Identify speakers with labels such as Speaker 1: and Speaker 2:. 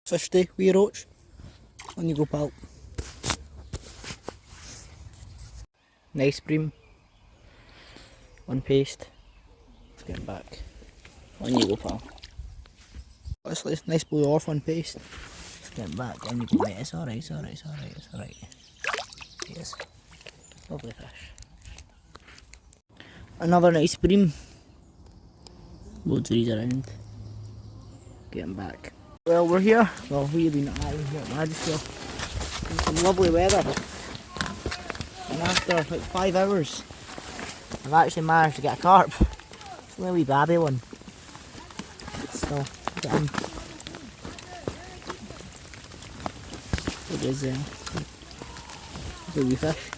Speaker 1: Fish day, wee roach. On you go, pal. Nice bream. On paste. Let's get him back. On you go, pal. Honestly, nice blue off on paste. Let's get him back. On you go, mate. It's alright, it's alright, it's alright, it's alright. Yes. Lovely fish. Another nice bream. Loads of these around. Get him back. Well, we're here. Well, we've been at Madisfield. In some lovely weather. And after like 5 hours, I've actually managed to get a carp. It's only a wee babby one. Still, get him. It is a wee fish.